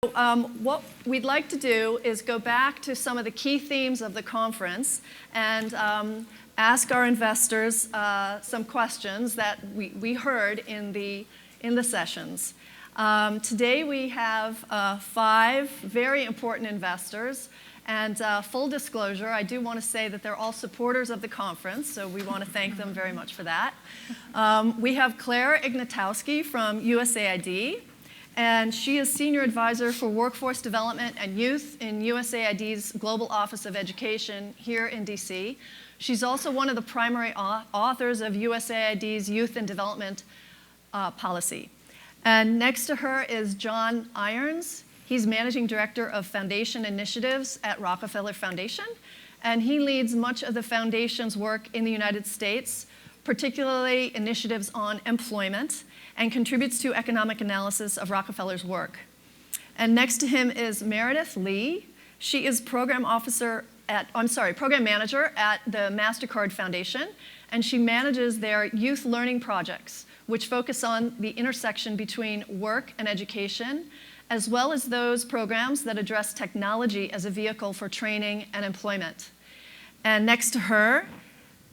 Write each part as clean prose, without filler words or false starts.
What we'd like to do is go back to some of the key themes of the conference and ask our investors some questions that we heard in the sessions. Today we have 5 very important investors, and full disclosure, I do want to say that they're all supporters of the conference, so we want to thank them very much for that. We have Claire Ignatowski from USAID. And she is Senior Advisor for Workforce Development and Youth in USAID's Global Office of Education here in DC. She's also one of the primary authors of USAID's Youth and Development Policy. And next to her is John Irons. He's Managing Director of Foundation Initiatives at Rockefeller Foundation. And he leads much of the foundation's work in the United States, particularly initiatives on employment, and contributes to economic analysis of Rockefeller's work. And next to him is Meredith Lee. She is program manager at the MasterCard Foundation, and she manages their youth learning projects, which focus on the intersection between work and education, as well as those programs that address technology as a vehicle for training and employment. And next to her,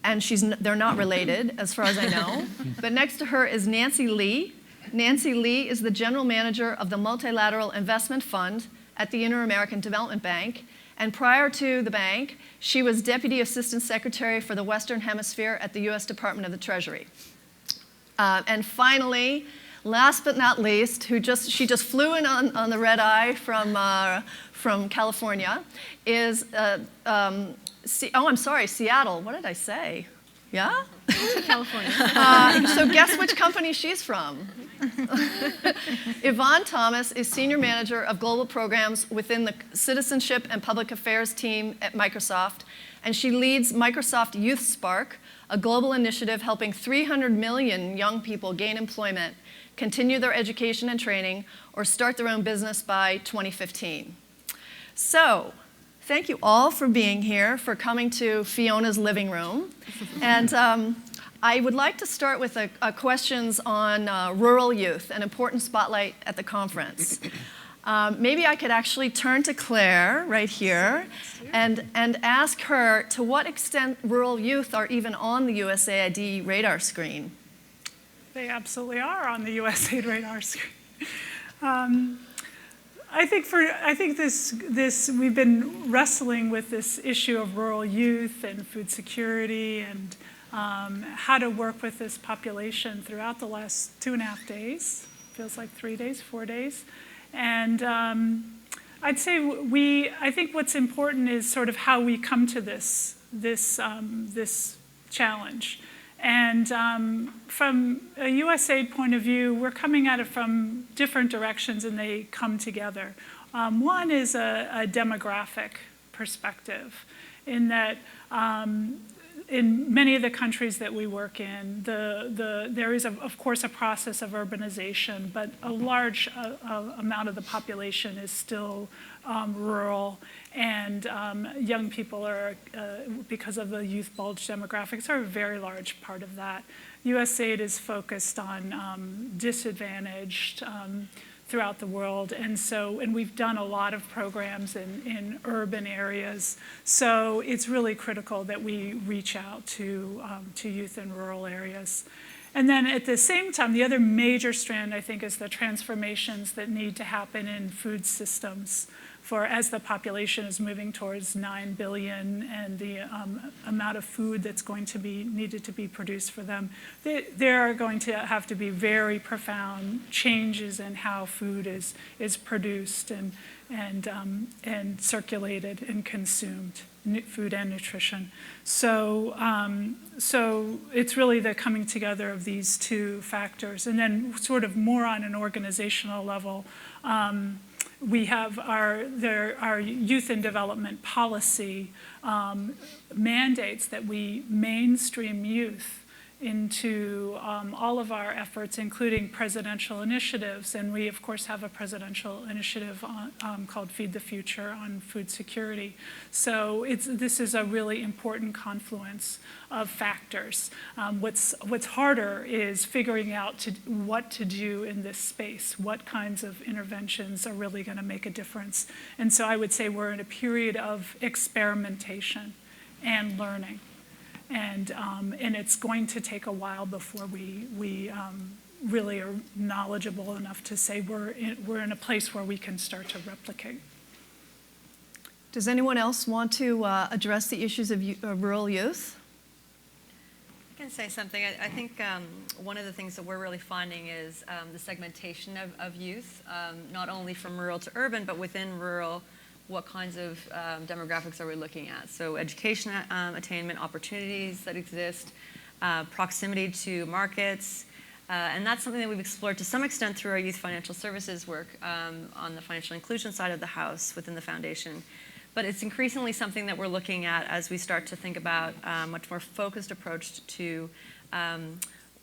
and they're not related, as far as I know. But next to her is Nancy Lee. Nancy Lee is the general manager of the Multilateral Investment Fund at the Inter-American Development Bank. And prior to the bank, she was Deputy Assistant Secretary for the Western Hemisphere at the US Department of the Treasury. And finally, last but not least, she just flew in on the red eye from California, is Seattle. What did I say? Yeah? California. So guess which company she's from. Yvonne Thomas is Senior Manager of Global Programs within the Citizenship and Public Affairs team at Microsoft, and she leads Microsoft Youth Spark, a global initiative helping 300 million young people gain employment, continue their education and training, or start their own business by 2015. So, thank you all for being here, for coming to Fiona's living room. And I would like to start with questions on rural youth, an important spotlight at the conference. Maybe I could actually turn to Claire right here and ask her to what extent rural youth are even on the USAID radar screen. They absolutely are on the USAID radar screen. I think this we've been wrestling with this issue of rural youth and food security and how to work with this population throughout the last 2.5 days. Feels like 3 days, 4 days, and I'd say I think what's important is sort of how we come to this challenge. And from a USAID point of view, we're coming at it from different directions, and they come together. One is a demographic perspective, in that in many of the countries that we work in, there is, of course, a process of urbanization, but a large amount of the population is still rural, and young people are, because of the youth bulge demographics, are a very large part of that. USAID is focused on disadvantaged throughout the world, and we've done a lot of programs in urban areas. So it's really critical that we reach out to youth in rural areas. And then at the same time, the other major strand, I think, is the transformations that need to happen in food systems as the population is moving towards 9 billion and the amount of food that's going to be needed to be produced for them. There are going to have to be very profound changes in how food is produced and circulated and consumed, food and nutrition. So it's really the coming together of these two factors. And then sort of more on an organizational level, we have our youth and development policy mandates that we mainstream youth into all of our efforts, including presidential initiatives. And we, of course, have a presidential initiative called Feed the Future on food security. So this is a really important confluence of factors. What's harder is figuring out what to do in this space, what kinds of interventions are really going to make a difference. And so I would say we're in a period of experimentation and learning. And it's going to take a while before we really are knowledgeable enough to say we're in a place where we can start to replicate. Does anyone else want to address the issues of rural youth? I can say something. I think one of the things that we're really finding is the segmentation of youth, not only from rural to urban, but within rural. What kinds of demographics are we looking at? So education attainment opportunities that exist, proximity to markets, and that's something that we've explored to some extent through our youth financial services work on the financial inclusion side of the house within the foundation. But it's increasingly something that we're looking at as we start to think about a much more focused approach to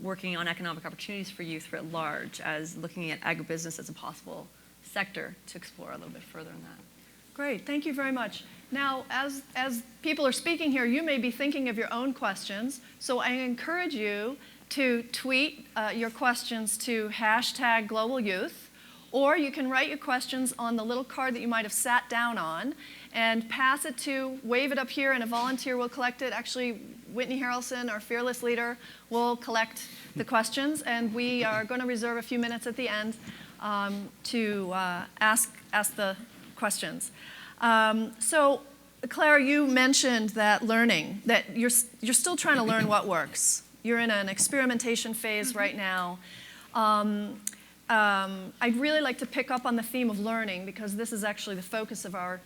working on economic opportunities for youth writ large, as looking at agribusiness as a possible sector to explore a little bit further in that. Great, thank you very much. Now, as people are speaking here, you may be thinking of your own questions, so I encourage you to tweet your questions to #GlobalYouth, or you can write your questions on the little card that you might have sat down on and wave it up here, and a volunteer will collect it. Actually, Whitney Harrelson, our fearless leader, will collect the questions, and we are going to reserve a few minutes at the end to ask the questions. So, Claire, you mentioned that you're still trying to learn what works. You're in an experimentation phase right now. I'd really like to pick up on the theme of learning, because this is actually the focus of our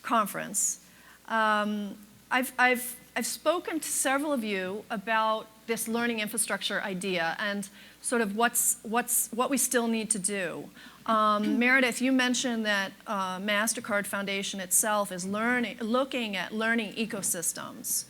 conference. I've spoken to several of you about this learning infrastructure idea and sort of what we still need to do. Meredith, you mentioned that MasterCard Foundation itself is looking at learning ecosystems.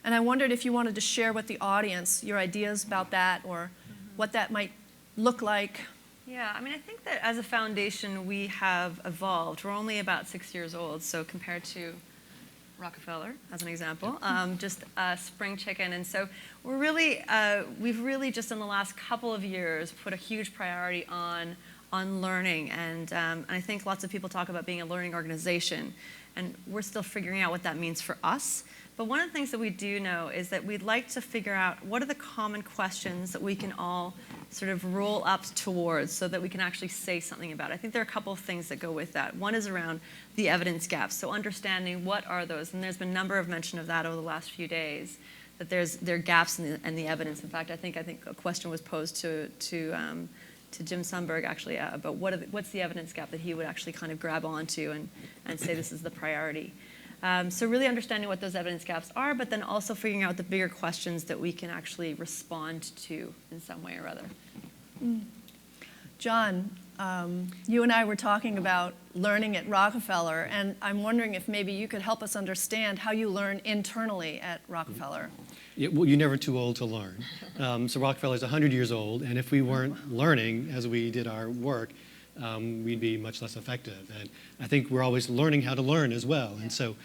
And I wondered if you wanted to share with the audience your ideas about that, or what that might look like. Yeah, I mean, I think that as a foundation, we have evolved. We're only about 6 years old, so compared to Rockefeller, as an example, just a spring chicken. And so we've really just in the last couple of years put a huge priority on learning. And I think lots of people talk about being a learning organization, and we're still figuring out what that means for us. But one of the things that we do know is that we'd like to figure out what are the common questions that we can all sort of roll up towards so that we can actually say something about it. I think there are a couple of things that go with that. One is around the evidence gaps, so understanding what are those. And there's been a number of mention of that over the last few days, that there are gaps in the evidence. In fact, I think a question was posed to Jim Sundberg actually about what's the evidence gap that he would actually kind of grab onto and say this is the priority. So really understanding what those evidence gaps are, but then also figuring out the bigger questions that we can actually respond to in some way or other. John, you and I were talking about learning at Rockefeller, and I'm wondering if maybe you could help us understand how you learn internally at Rockefeller. Yeah, well, you're never too old to learn. So Rockefeller's 100 years old, and if we weren't learning as we did our work, we'd be much less effective. And I think we're always learning how to learn as well. And so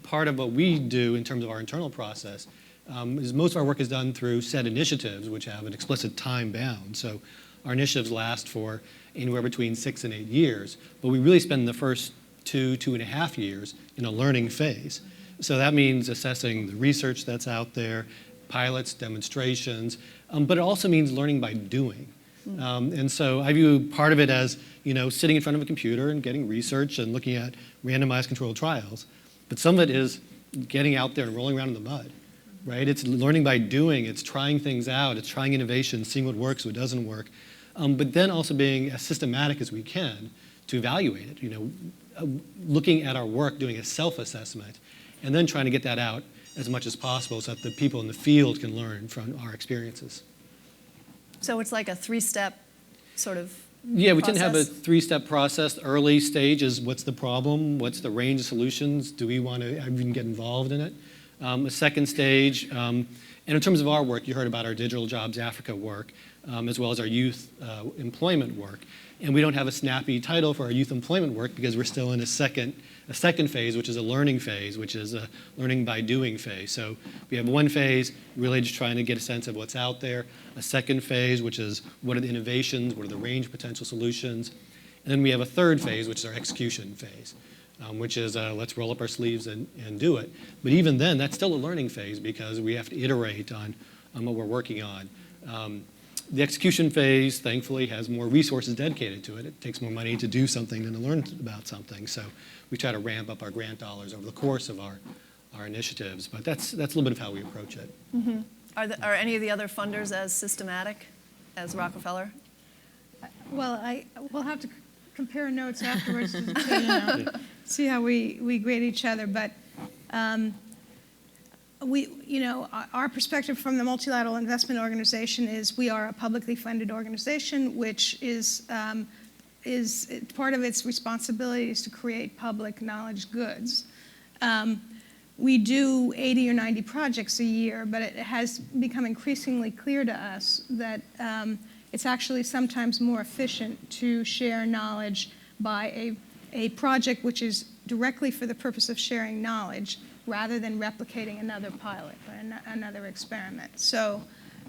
part of what we do in terms of our internal process is most of our work is done through set initiatives, which have an explicit time bound. So our initiatives last for anywhere between 6 and 8 years, but we really spend the first 2.5 years in a learning phase. So that means assessing the research that's out there, pilots, demonstrations, but it also means learning by doing. And so I view part of it as, sitting in front of a computer and getting research and looking at randomized controlled trials. But some of it is getting out there and rolling around in the mud, right? It's learning by doing. It's trying things out. It's trying innovation, seeing what works, what doesn't work. But then also being as systematic as we can to evaluate it, looking at our work, doing a self-assessment, and then trying to get that out as much as possible so that the people in the field can learn from our experiences. So it's like a 3-step sort of Yeah, we tend to have a process? 3-step process. Early stage is what's the problem, what's the range of solutions, do we want to even get involved in it? A second stage And in terms of our work, you heard about our Digital Jobs Africa work, as well as our youth employment work. And we don't have a snappy title for our youth employment work because we're still in a second phase, which is a learning phase, which is a learning by doing phase. So we have one phase, really just trying to get a sense of what's out there. A second phase, which is what are the innovations, what are the range of potential solutions. And then we have a third phase, which is our execution phase, which is let's roll up our sleeves and do it. But even then, that's still a learning phase because we have to iterate on what we're working on. The execution phase, thankfully, has more resources dedicated to it. It takes more money to do something than to learn about something. So we try to ramp up our grant dollars over the course of our initiatives. But that's a little bit of how we approach it. Mm-hmm. Are any of the other funders as systematic as Rockefeller? Well, we'll have to compare notes afterwards to see how we grade each other. But our perspective from the Multilateral Investment Organization is we are a publicly funded organization, which is part of its responsibility is to create public knowledge goods. We do 80 or 90 projects a year, but it has become increasingly clear to us that it's actually sometimes more efficient to share knowledge by a project which is directly for the purpose of sharing knowledge rather than replicating another pilot or another experiment. So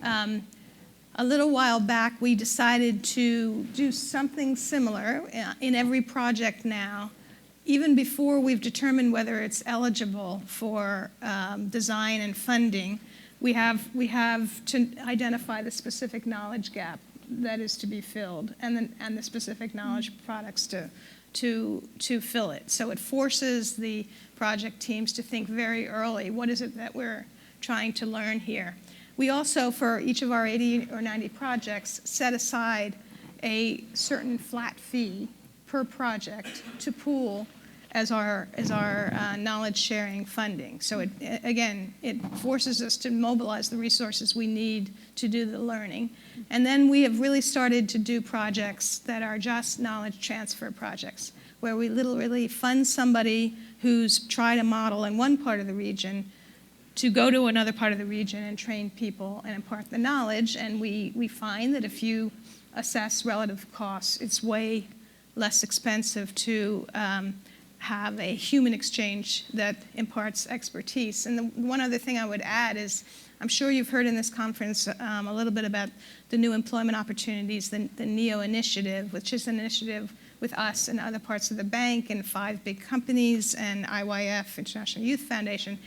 a little while back, we decided to do something similar in every project now, even before we've determined whether it's eligible for design and funding. We have to identify the specific knowledge gap that is to be filled and the specific knowledge products to fill it. So it forces the project teams to think very early, what is it that we're trying to learn here? We also, for each of our 80 or 90 projects, set aside a certain flat fee per project to pool as our knowledge sharing funding. So it forces us to mobilize the resources we need to do the learning. And then we have really started to do projects that are just knowledge transfer projects, where we literally fund somebody who's tried a model in one part of the region to go to another part of the region and train people and impart the knowledge. And we find that if you assess relative costs, it's way less expensive to have a human exchange that imparts expertise. And the one other thing I would add is, I'm sure you've heard in this conference a little bit about the new employment opportunities, the NEO initiative, which is an initiative with us and other parts of the bank and 5 big companies and IYF, International Youth Foundation.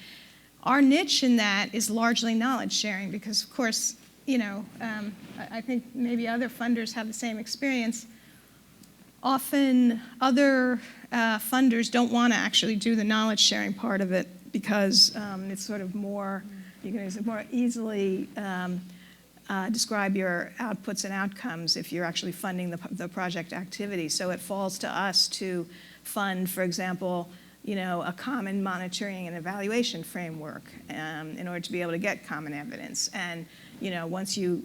Our niche in that is largely knowledge sharing because, of course, I think maybe other funders have the same experience. Often other funders don't want to actually do the knowledge sharing part of it because it's sort of more, you can more easily describe your outputs and outcomes if you're actually funding the project activity. So it falls to us to fund, for example, a common monitoring and evaluation framework in order to be able to get common evidence. And once you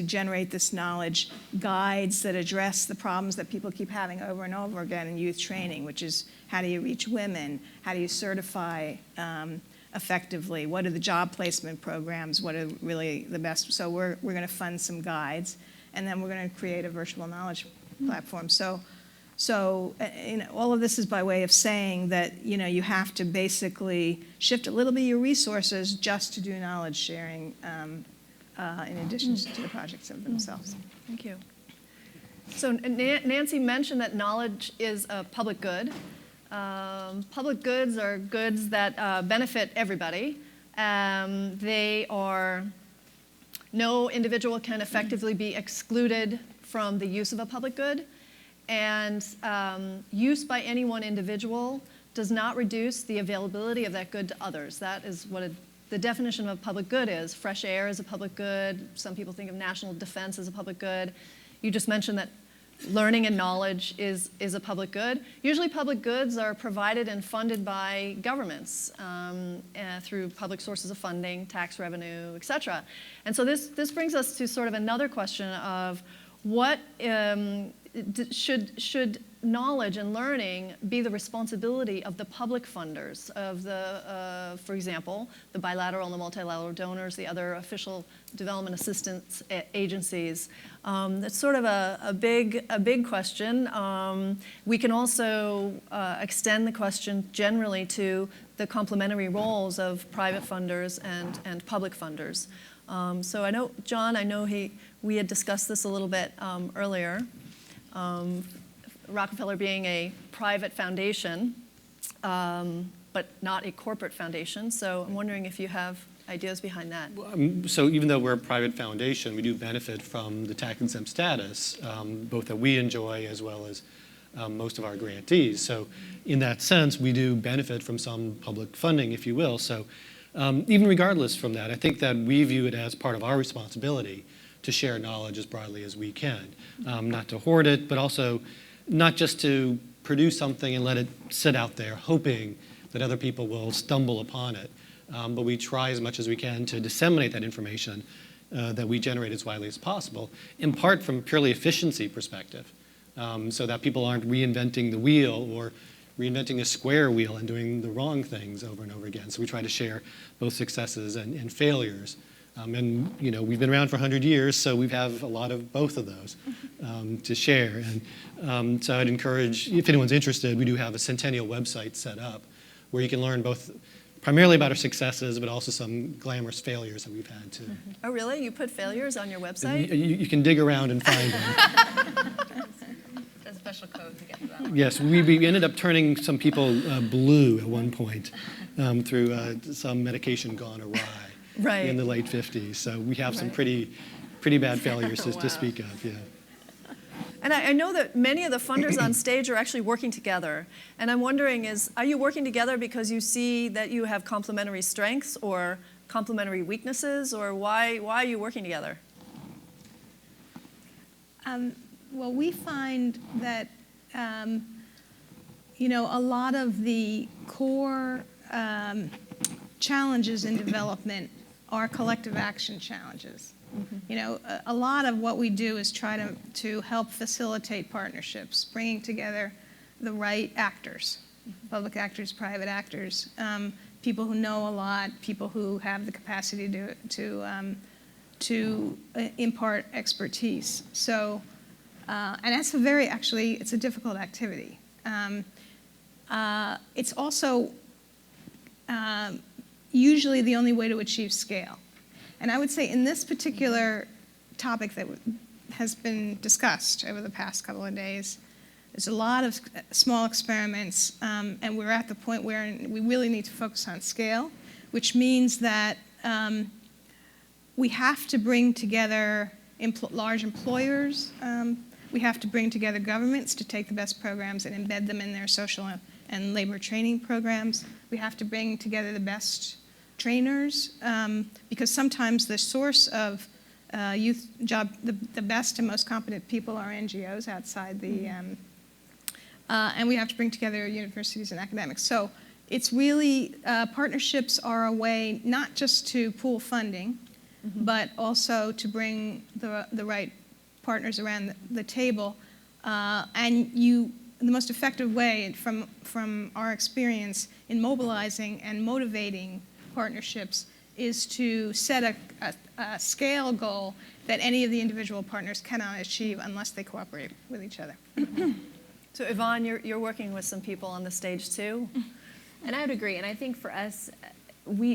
generate this knowledge, guides that address the problems that people keep having over and over again in youth training, which is how do you reach women, how do you certify effectively, what are the job placement programs, what are really the best. So we're going to fund some guides, and then we're going to create a virtual knowledge platform. So all of this is by way of saying that you have to basically shift a little bit of your resources just to do knowledge sharing in addition to the projects of themselves. Thank you. So Nancy mentioned that knowledge is a public good. Public goods are goods that benefit everybody. No individual can effectively be excluded from the use of a public good. And use by any one individual does not reduce the availability of that good to others. That is what the definition of a public good is. Fresh air is a public good. Some people think of national defense as a public good. You just mentioned that learning and knowledge is a public good. Usually public goods are provided and funded by governments through public sources of funding, tax revenue, et cetera. And so this brings us to sort of another question of what should knowledge and learning be the responsibility of the public funders, of the, for example, the bilateral and the multilateral donors, the other official development assistance agencies? That's sort of a big question. We can also extend the question generally to the complementary roles of private funders and public funders. So I know, John, we had discussed this a little bit earlier. Rockefeller being a private foundation, but not a corporate foundation. So I'm wondering if you have ideas behind that. So even though we're a private foundation, we do benefit from the tax-exempt status, both that we enjoy as well as most of our grantees. So in that sense, we do benefit from some public funding, if you will. So even regardless from that, I think that we view it as part of our responsibility to share knowledge as broadly as we can. Not to hoard it, but also not just to produce something and let it sit out there hoping that other people will stumble upon it. But we try as much as we can to disseminate that information that we generate as widely as possible, in part from a purely efficiency perspective, so that people aren't reinventing the wheel or reinventing a square wheel and doing the wrong things over and over again. So we try to share both successes and failures. And we've been around for 100 years, so we have a lot of both of those to share. And so I'd encourage, if anyone's interested, we do have a Centennial website set up where you can learn both primarily about our successes, but also some glamorous failures that we've had too. Oh, really? You put failures on your website? You can dig around and find them. There's a special code to get to that one. Yes, we ended up turning some people blue at one point through some medication gone awry in the late 50s. So we have some pretty bad failures to speak of. Yeah. And I know that many of the funders on stage are actually working together. And I'm wondering, are you working together because you see that you have complementary strengths or complementary weaknesses, or why are you working together? Well, we find that a lot of the core challenges in development are collective action challenges. A lot of what we do is try to help facilitate partnerships, bringing together the right actors, public actors, private actors, people who know a lot, people who have the capacity to impart expertise. So, and that's it's a difficult activity. It's also usually the only way to achieve scale. And I would say in this particular topic that has been discussed over the past couple of days, there's a lot of small experiments, and we're at the point where we really need to focus on scale, which means that we have to bring together large employers. We have to bring together governments to take the best programs and embed them in their social and labor training programs. We have to bring together the best trainers, because sometimes the source of youth job, the best and most competent people are NGOs outside the, and we have to bring together universities and academics. So it's really, partnerships are a way not just to pool funding, but also to bring the right partners around the table. And the most effective way from our experience in mobilizing and motivating partnerships is to set a scale goal that any of the individual partners cannot achieve unless they cooperate with each other. So Yvonne, you're working with some people on the stage too? And I would agree. And I think for us,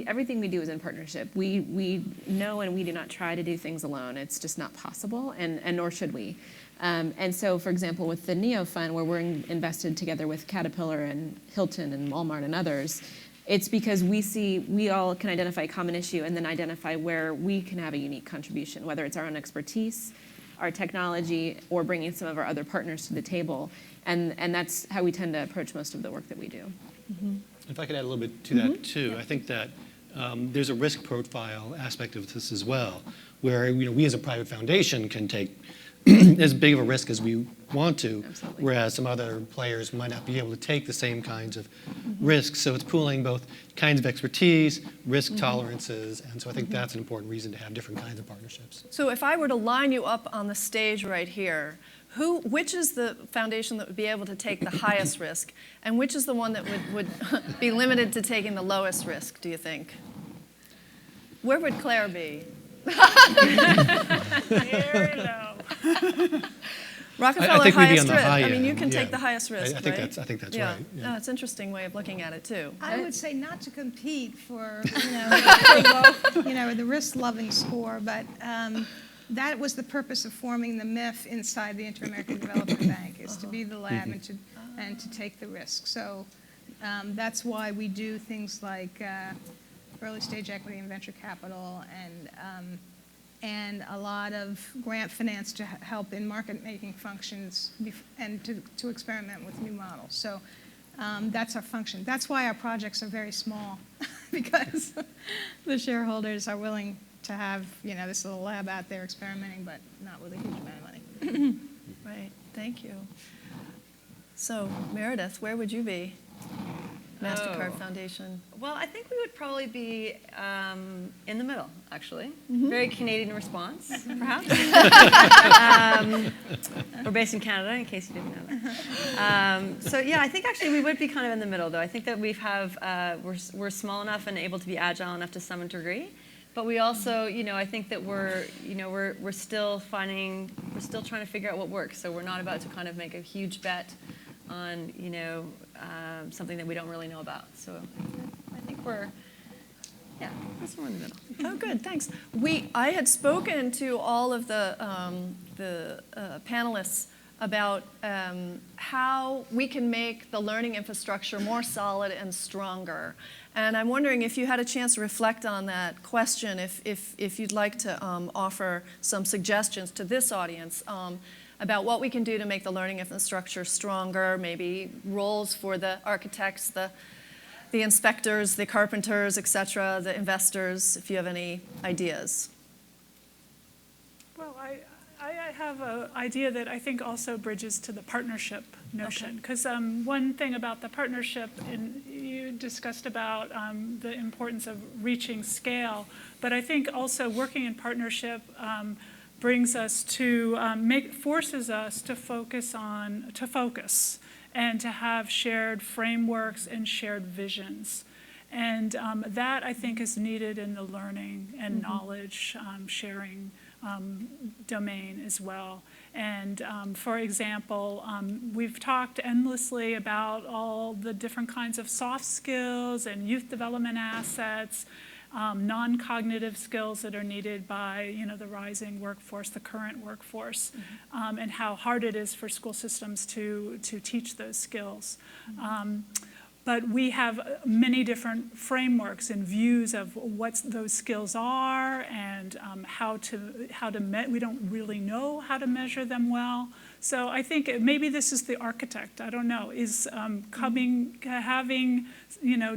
everything we do is in partnership. We know and we do not try to do things alone. It's just not possible, and nor should we. And so, for example, with the NEO Fund, where we're invested together with Caterpillar and Hilton and Walmart and others, it's because we all can identify a common issue and then identify where we can have a unique contribution, whether it's our own expertise, our technology, or bringing some of our other partners to the table. And that's how we tend to approach most of the work that we do. If I could add a little bit to that too, I think that there's a risk profile aspect of this as well, where we as a private foundation can take as big of a risk as we want to, Absolutely. whereas some other players might not be able to take the same kinds of risks. So it's pooling both kinds of expertise, risk tolerances, and so I think that's an important reason to have different kinds of partnerships. So if I were to line you up on the stage right here, which is the foundation that would be able to take the highest risk, and which is the one that would be limited to taking the lowest risk, do you think? Where would Claire be? Very low. Rockefeller, I think we'd be highest on the risk. high I mean, you end, can yeah. take the highest risk, I think right? I think that's yeah. right. Yeah. No, it's an interesting way of looking at it too. I would say not to compete for, the risk-loving score, but that was the purpose of forming the MIF inside the Inter-American Development Bank, is to be the lab and to take the risk. So that's why we do things like early stage equity and venture capital and a lot of grant finance to help in market-making functions and to experiment with new models. So that's our function. That's why our projects are very small, because the shareholders are willing to have this little lab out there experimenting, but not with a huge amount of money. Right. Thank you. So Meredith, where would you be? MasterCard Foundation. Well, I think we would probably be in the middle, actually. Very Canadian response, perhaps. We're based in Canada, in case you didn't know that. So yeah, I think actually we would be kind of in the middle, though. I think that we're small enough and able to be agile enough to some degree, but we also, I think that we're still trying to figure out what works. So we're not about to kind of make a huge bet on something that we don't really know about. So I think we're somewhere in the middle. Oh, good. Thanks. I had spoken to all of the panelists about how we can make the learning infrastructure more solid and stronger. And I'm wondering if you had a chance to reflect on that question, if you'd like to offer some suggestions to this audience about what we can do to make the learning infrastructure stronger, maybe roles for the architects, the inspectors, the carpenters, et cetera, the investors, if you have any ideas. Well, I have an idea that I think also bridges to the partnership notion. Because one thing about the partnership, and you discussed about the importance of reaching scale, but I think also working in partnership brings us to forces us to focus and to have shared frameworks and shared visions. And that, I think, is needed in the learning and knowledge sharing domain as well. And for example, we've talked endlessly about all the different kinds of soft skills and youth development assets, non-cognitive skills that are needed by the rising workforce, the current workforce, and how hard it is for school systems to teach those skills. But we have many different frameworks and views of what those skills are and we don't really know how to measure them well. So I think maybe this is the architect, I don't know, is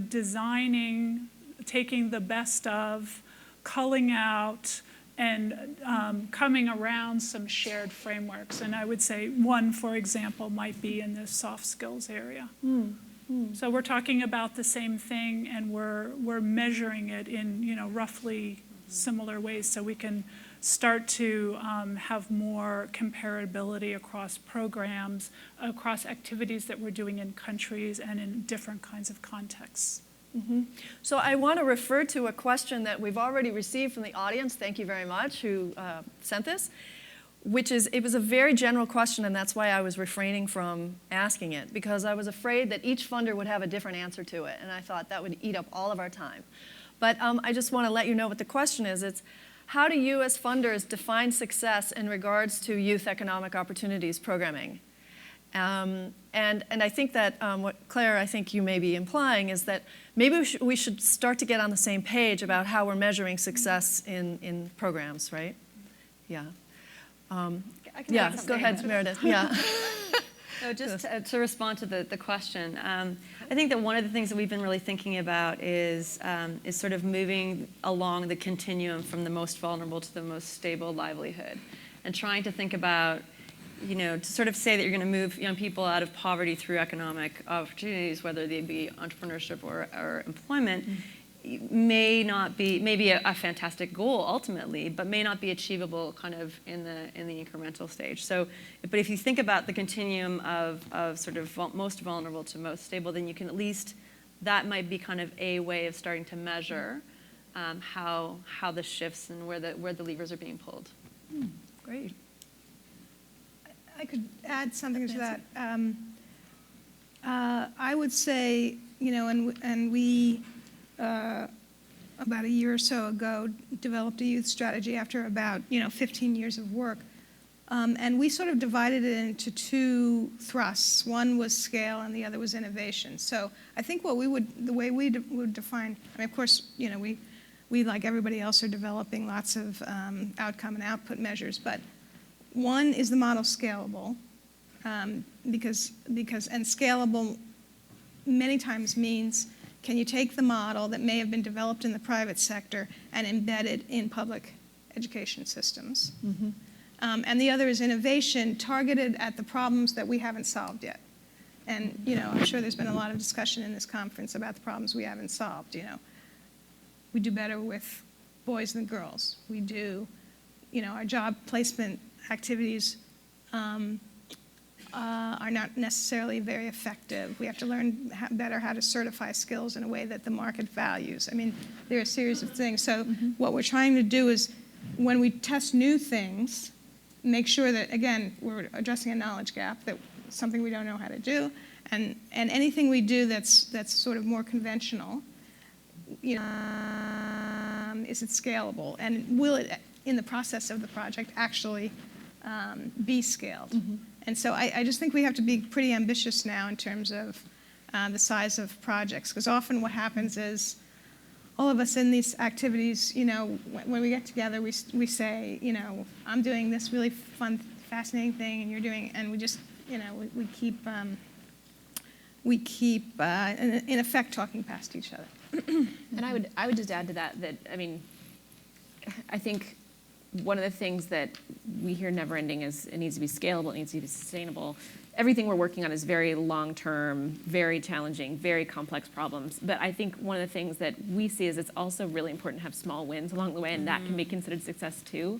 designing, taking the best of, culling out, and coming around some shared frameworks. And I would say one, for example, might be in the soft skills area. So we're talking about the same thing, and we're measuring it in roughly similar ways, so we can start to have more comparability across programs, across activities that we're doing in countries and in different kinds of contexts. So I want to refer to a question that we've already received from the audience. Thank you very much, who sent this. It was a very general question, and that's why I was refraining from asking it, because I was afraid that each funder would have a different answer to it, and I thought that would eat up all of our time. But I just want to let you know what the question is. It's, how do you as funders define success in regards to youth economic opportunities programming? And I think that what Claire, I think you may be implying, is that maybe we should start to get on the same page about how we're measuring success in programs, right? Yeah. Go ahead, Meredith. Yeah. So just to respond to the question, I think that one of the things that we've been really thinking about is sort of moving along the continuum from the most vulnerable to the most stable livelihood. and trying to think about, to sort of say that you're going to move young people out of poverty through economic opportunities, whether they be entrepreneurship or employment, may be a fantastic goal ultimately, but may not be achievable kind of in the incremental stage. So, but if you think about the continuum of sort of most vulnerable to most stable, then you can at least, that might be kind of a way of starting to measure how the shifts and where the levers are being pulled. Great. I could add something to that. I would say, and we, about a year or so ago, developed a youth strategy after about, 15 years of work. And we sort of divided it into two thrusts. One was scale and the other was innovation. So I think the way we would define, I mean, of course, we, like everybody else, are developing lots of outcome and output measures, but one is the model scalable, because scalable many times means, can you take the model that may have been developed in the private sector and embed it in public education systems? Mm-hmm. And the other is innovation targeted at the problems that we haven't solved yet. And I'm sure there's been a lot of discussion in this conference about the problems we haven't solved. We do better with boys than girls. We do, our job placement activities are not necessarily very effective. We have to learn better how to certify skills in a way that the market values. I mean, there are a series of things. So what we're trying to do is, when we test new things, make sure that, again, we're addressing a knowledge gap, that something we don't know how to do, and anything we do that's sort of more conventional, is it scalable, and will it, in the process of the project, actually be scaled? Mm-hmm. And so I just think we have to be pretty ambitious now in terms of the size of projects, because often what happens is, all of us in these activities, when we get together, we say, I'm doing this really fun, fascinating thing, and you're doing, and we just, we keep in effect talking past each other. And I would just add to that, I mean, I think one of the things that we hear never ending is it needs to be scalable, it needs to be sustainable. Everything we're working on is very long-term, very challenging, very complex problems. But I think one of the things that we see is it's also really important to have small wins along the way, and that can be considered success too,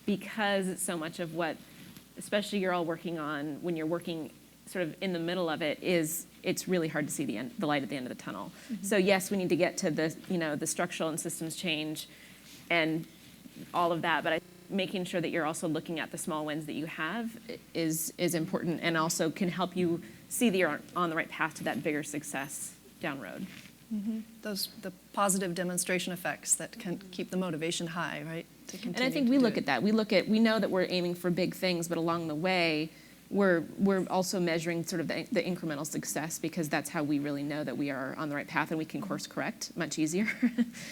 because it's so much of what, especially you're all working on, when you're working sort of in the middle of it, is it's really hard to see the light at the end of the tunnel. Mm-hmm. So yes, we need to get to the structural and systems change and all of that, but making sure that you're also looking at the small wins that you have is important, and also can help you see that you're on the right path to that bigger success down road. Mm-hmm. The positive demonstration effects that can keep the motivation high, right? To continue. And I think we look at that. We know that we're aiming for big things, but along the way, we're also measuring sort of the incremental success, because that's how we really know that we are on the right path, and we can course correct much easier.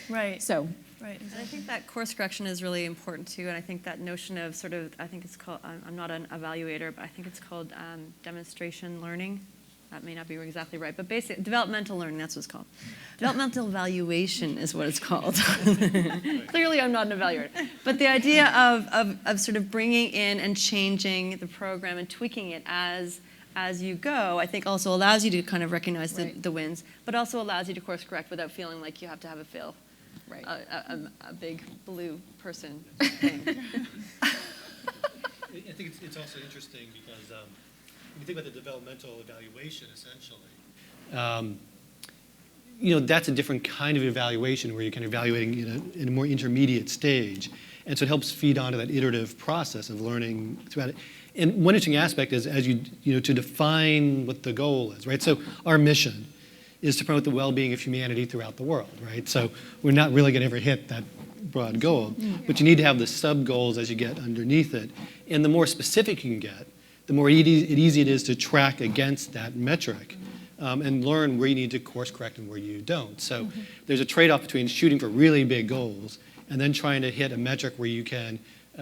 Right. So. Right. And I think that course correction is really important too, and I think that notion of sort of, I think it's called, I'm not an evaluator, but I think it's called demonstration learning. That may not be exactly right, but basically, developmental learning, that's what it's called. Developmental evaluation is what it's called. Clearly, I'm not an evaluator. But the idea of sort of bringing in and changing the program and tweaking it as you go, I think also allows you to kind of recognize the wins, but also allows you to course correct without feeling like you have to have a fail. Right. A big blue person thing. I think it's also interesting because when you think about the developmental evaluation, essentially, that's a different kind of evaluation where you're kind of evaluating in a more intermediate stage. And so it helps feed onto that iterative process of learning throughout it. And one interesting aspect is as to define what the goal is, right? So our mission is to promote the well-being of humanity throughout the world, right? So we're not really going to ever hit that broad goal, but you need to have the sub-goals as you get underneath it. And the more specific you can get, the more easy it is to track against that metric and learn where you need to course correct and where you don't. So there's a trade-off between shooting for really big goals and then trying to hit a metric where you can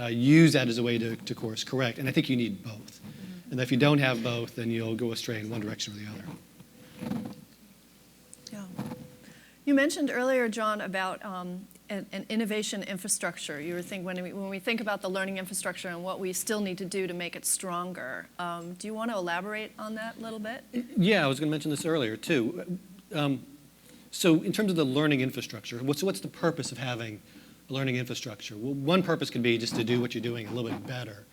use that as a way to course correct. And I think you need both. And if you don't have both, then you'll go astray in one direction or the other. Yeah. You mentioned earlier, John, about an innovation infrastructure. You were when we think about the learning infrastructure and what we still need to do to make it stronger. Do you want to elaborate on that a little bit? Yeah, I was going to mention this earlier too. So in terms of the learning infrastructure, what's the purpose of having a learning infrastructure? Well, one purpose could be just to do what you're doing a little bit better.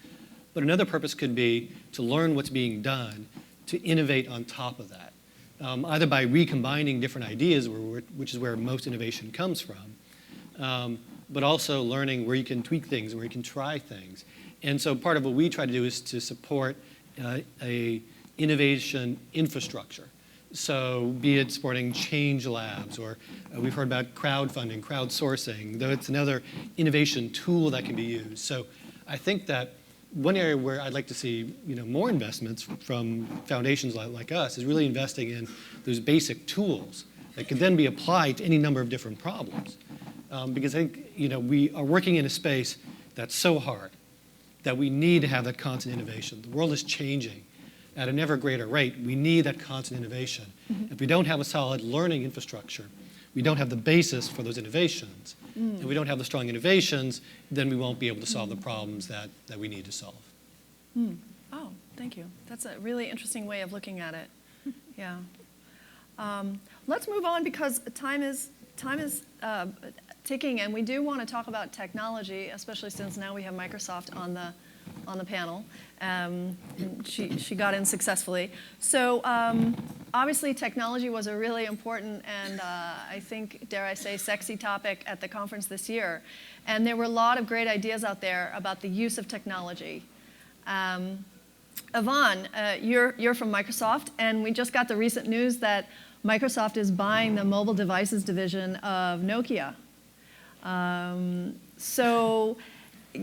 But another purpose could be to learn what's being done, to innovate on top of that, either by recombining different ideas, which is where most innovation comes from, but also learning where you can tweak things, where you can try things. And so part of what we try to do is to support a innovation infrastructure. So be it supporting change labs, or we've heard about crowdfunding, crowdsourcing, though it's another innovation tool that can be used. So I think that one area where I'd like to see more investments from foundations like us is really investing in those basic tools that can then be applied to any number of different problems. Because I think we are working in a space that's so hard that we need to have that constant innovation. The world is changing at an ever greater rate. We need that constant innovation. Mm-hmm. If we don't have a solid learning infrastructure, we don't have the basis for those innovations. And we don't have the strong innovations, then we won't be able to solve the problems that we need to solve. Oh, thank you. That's a really interesting way of looking at it. Yeah. Let's move on because time is ticking, and we do want to talk about technology, especially since now we have Microsoft on the panel. She got in successfully. So obviously technology was a really important and I think, dare I say, sexy topic at the conference this year. And there were a lot of great ideas out there about the use of technology. Yvonne, you're from Microsoft, and we just got the recent news that Microsoft is buying the mobile devices division of Nokia. So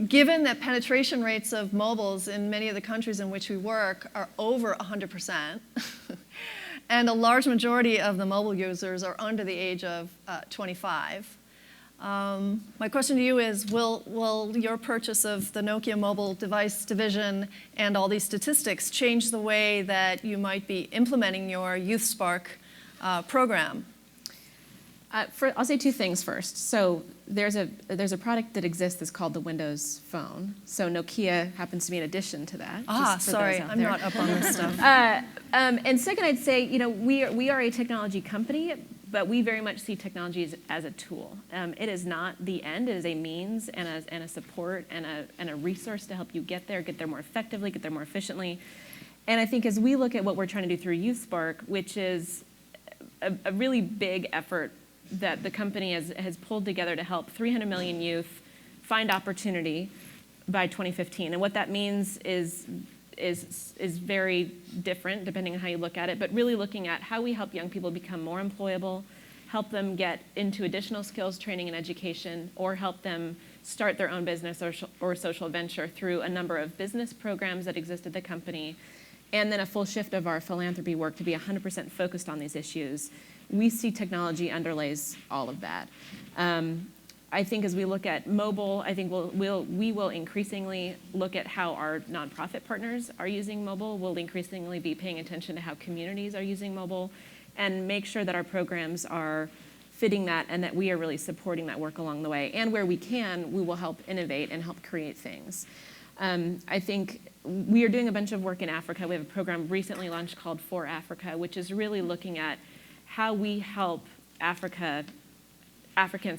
given that penetration rates of mobiles in many of the countries in which we work are over 100%, and a large majority of the mobile users are under the age of 25, my question to you is, will your purchase of the Nokia mobile device division and all these statistics change the way that you might be implementing your Youth Spark program? I'll say two things first. So there's a product that exists that's called the Windows Phone. So Nokia happens to be an addition to that. Sorry, I'm not up on this stuff. And second, I'd say we are a technology company, but we very much see technology as a tool. It is not the end. It is a means and a support and a resource to help you get there more effectively, get there more efficiently. And I think as we look at what we're trying to do through Youth Spark, which is a really big effort that the company has pulled together to help 300 million youth find opportunity by 2015. And what that means is very different depending on how you look at it, but really looking at how we help young people become more employable, help them get into additional skills, training, and education, or help them start their own business or social venture through a number of business programs that exist at the company, and then a full shift of our philanthropy work to be 100% focused on these issues. We see technology underlays all of that. I think as we look at mobile, I think we will increasingly look at how our nonprofit partners are using mobile. We'll increasingly be paying attention to how communities are using mobile and make sure that our programs are fitting that and that we are really supporting that work along the way. And where we can, we will help innovate and help create things. I think we are doing a bunch of work in Africa. We have a program recently launched called For Africa, which is really looking at how we help Africans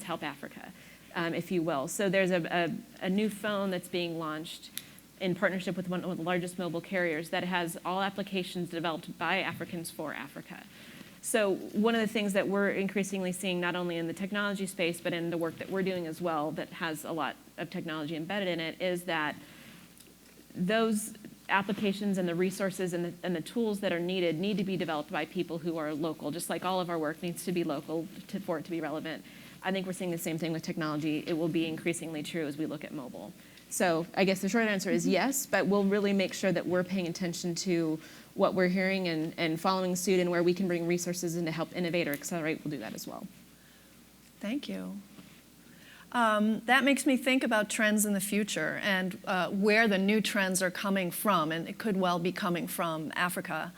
help Africa, if you will. So there's a new phone that's being launched in partnership with one of the largest mobile carriers that has all applications developed by Africans for Africa. So one of the things that we're increasingly seeing, not only in the technology space, but in the work that we're doing as well, that has a lot of technology embedded in it, is that those applications and the resources and the tools that are needed need to be developed by people who are local, just like all of our work needs to be local for it to be relevant. I think we're seeing the same thing with technology. It will be increasingly true as we look at mobile. So I guess the short answer is yes, but we'll really make sure that we're paying attention to what we're hearing and following suit, and where we can bring resources in to help innovate or accelerate, we'll do that as well. Thank you. That makes me think about trends in the future and where the new trends are coming from, and it could well be coming from Africa.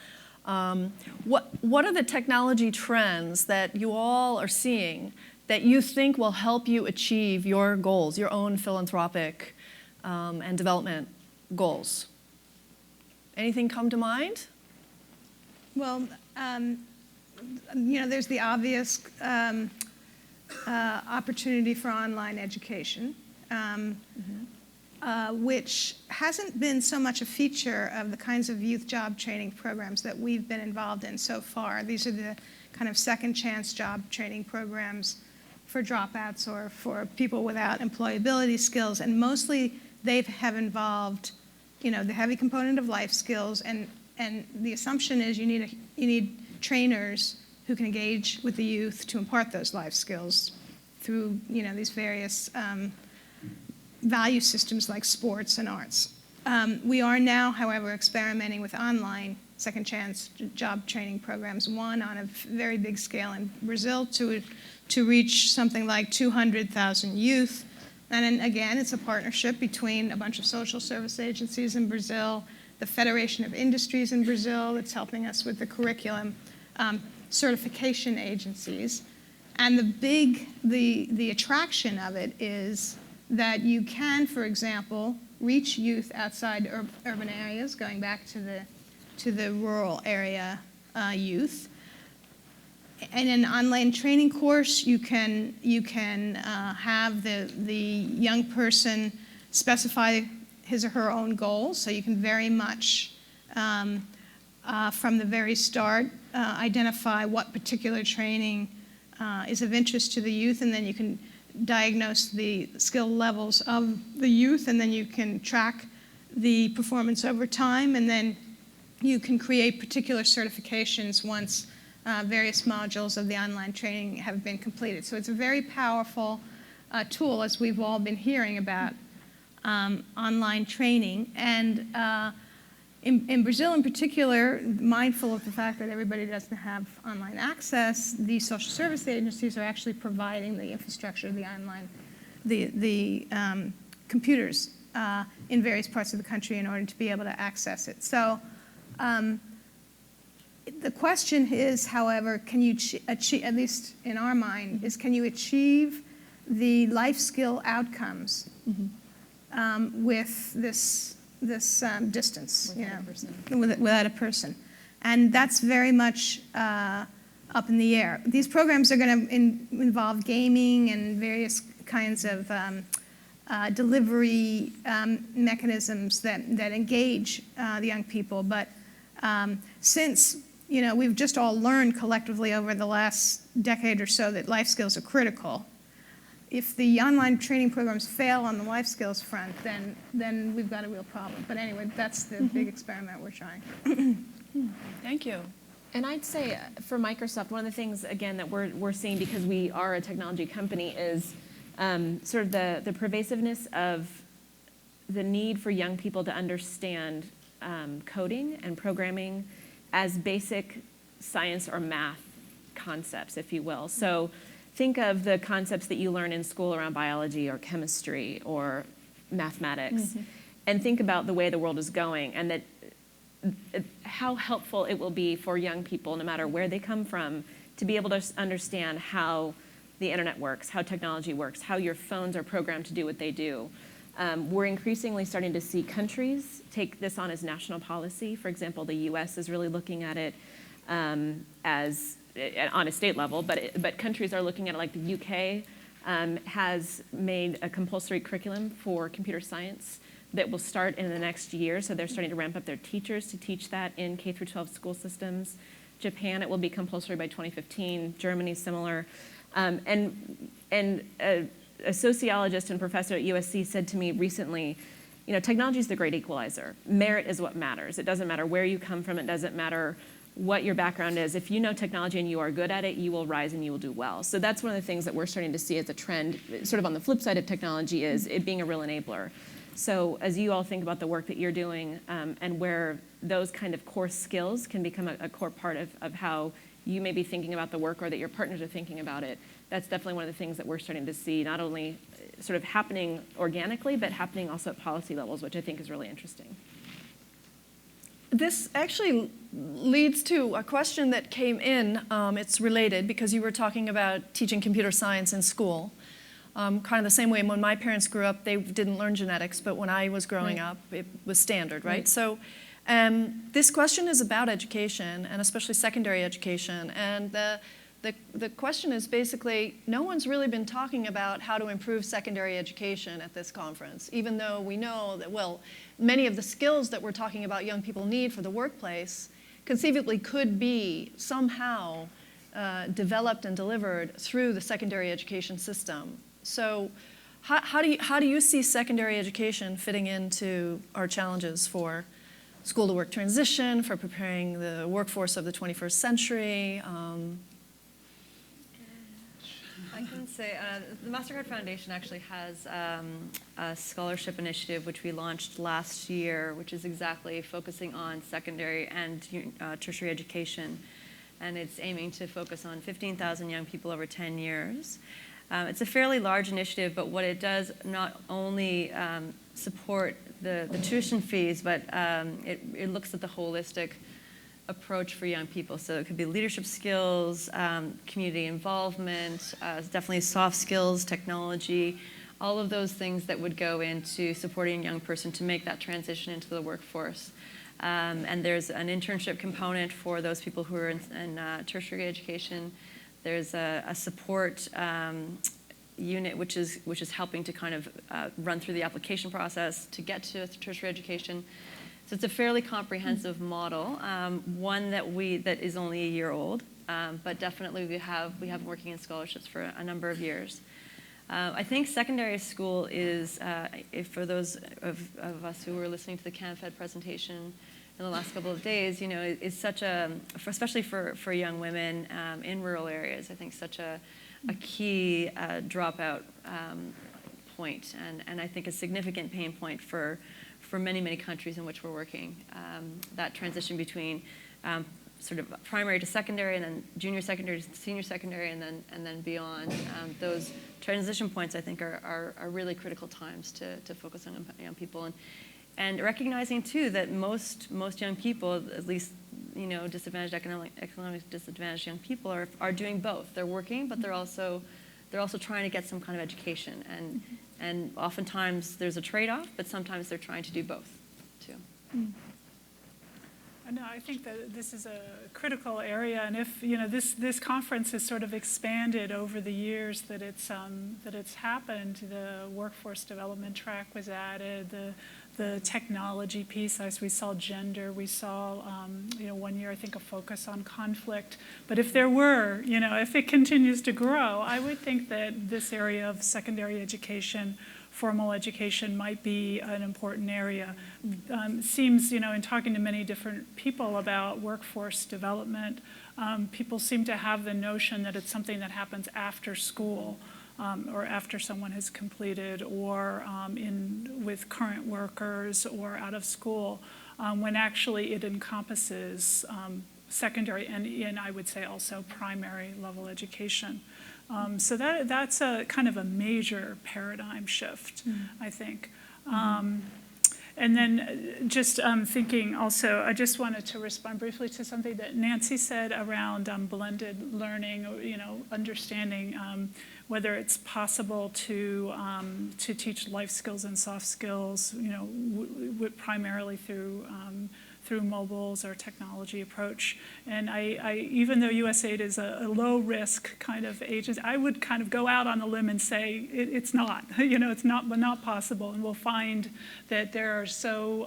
What are the technology trends that you all are seeing that you think will help you achieve your goals, your own philanthropic and development goals? Anything come to mind? Well, there's the obvious opportunity for online education, which hasn't been so much a feature of the kinds of youth job training programs that we've been involved in so far. These are the kind of second chance job training programs for dropouts or for people without employability skills, and mostly they have involved, the heavy component of life skills, and the assumption is you need trainers who can engage with the youth to impart those life skills through, these various value systems like sports and arts. We are now, however, experimenting with online second chance job training programs, one on a very big scale in Brazil to reach something like 200,000 youth. And then again, it's a partnership between a bunch of social service agencies in Brazil, the Federation of Industries in Brazil that's helping us with the curriculum, certification agencies. And the attraction of it is that you can, for example, reach youth outside urban areas, going back to the rural area youth. In an online training course, you can have the young person specify his or her own goals, so you can very much, from the very start, identify what particular training is of interest to the youth, and then you can diagnose the skill levels of the youth, and then you can track the performance over time, and then you can create particular certifications once various modules of the online training have been completed. So it's a very powerful tool, as we've all been hearing about online training. And in Brazil in particular, mindful of the fact that everybody doesn't have online access, the social service agencies are actually providing the infrastructure, the online, the computers in various parts of the country in order to be able to access it. So the question is, however, can you achieve, at least in our mind, is can you achieve the life skill outcomes with this distance, without a person? And that's very much up in the air. These programs are going to involve gaming and various kinds of delivery mechanisms that engage the young people. But since we've just all learned collectively over the last decade or so that life skills are critical, if the online training programs fail on the life skills front, then we've got a real problem. But anyway, that's the big experiment we're trying. Thank you. And I'd say for Microsoft, one of the things, again, that we're seeing because we are a technology company is sort of the pervasiveness of the need for young people to understand coding and programming as basic science or math concepts, if you will. So think of the concepts that you learn in school around biology or chemistry or mathematics, and think about the way the world is going, and that how helpful it will be for young people, no matter where they come from, to be able to understand how the internet works, how technology works, how your phones are programmed to do what they do. We're increasingly starting to see countries take this on as national policy. For example, the US is really looking at it as on a state level, but countries are looking at it, like the UK has made a compulsory curriculum for computer science that will start in the next year. So they're starting to ramp up their teachers to teach that in K through 12 school systems. Japan, it will be compulsory by 2015. Germany, similar. And a sociologist and professor at USC said to me recently, technology is the great equalizer. Merit is what matters. It doesn't matter where you come from. It doesn't matter what your background is. If you know technology and you are good at it, you will rise and you will do well. So that's one of the things that we're starting to see as a trend, sort of on the flip side of technology, is it being a real enabler. So as you all think about the work that you're doing and where those kind of core skills can become a core part of how you may be thinking about the work or that your partners are thinking about it, that's definitely one of the things that we're starting to see, not only sort of happening organically, but happening also at policy levels, which I think is really interesting. this actually leads to a question that came in. It's related because you were talking about teaching computer science in school. Kind of the same way when my parents grew up, they didn't learn genetics, but when I was growing up, it was standard, right? So this question is about education, and especially secondary education. And the question is basically, no one's really been talking about how to improve secondary education at this conference, even though we know that, well, many of the skills that we're talking about young people need for the workplace conceivably could be somehow developed and delivered through the secondary education system. So how do you see secondary education fitting into our challenges for school-to-work transition, for preparing the workforce of the 21st century? I can say the MasterCard Foundation actually has a scholarship initiative which we launched last year, which is exactly focusing on secondary and tertiary education. And it's aiming to focus on 15,000 young people over 10 years. It's a fairly large initiative, but what it does not only support the tuition fees, but it looks at the holistic approach for young people. So it could be leadership skills, community involvement, definitely soft skills, technology, all of those things that would go into supporting a young person to make that transition into the workforce. And there's an internship component for those people who are in tertiary education. There's a support unit which is helping to kind of run through the application process to get to tertiary education. So it's a fairly comprehensive model, one that is only a year old, but definitely we have been working in scholarships for a number of years. I think secondary school is, for those of us who were listening to the CanFed presentation in the last couple of days, is such especially for young women in rural areas, I think such a key dropout point, and I think a significant pain point for many, many countries in which we're working. That transition between sort of primary to secondary, and then junior secondary to senior secondary, and then beyond. Those transition points, I think, are really critical times to focus on young people, and recognizing too that most young people, at least disadvantaged economic disadvantaged young people, are doing both. They're working, but they're also trying to get some kind of education, and oftentimes there's a trade-off, but sometimes they're trying to do both too. No, I think that this is a critical area, and if this conference has sort of expanded over the years that it's happened. The workforce development track was added, the technology piece, as we saw gender, we saw 1 year I think a focus on conflict. But if there were, if it continues to grow, I would think that this area of secondary education, formal education, might be an important area. Seems, in talking to many different people about workforce development, people seem to have the notion that it's something that happens after school, or after someone has completed, or with current workers or out of school, when actually it encompasses secondary and I would say also primary level education. So that's a kind of a major paradigm shift, I think. And then just thinking also, I just wanted to respond briefly to something that Nancy said around blended learning, understanding whether it's possible to teach life skills and soft skills, primarily through mobiles or technology approach. And I even though USAID is a low risk kind of agency, I would kind of go out on a limb and say it's not, it's not possible. And we'll find that there are so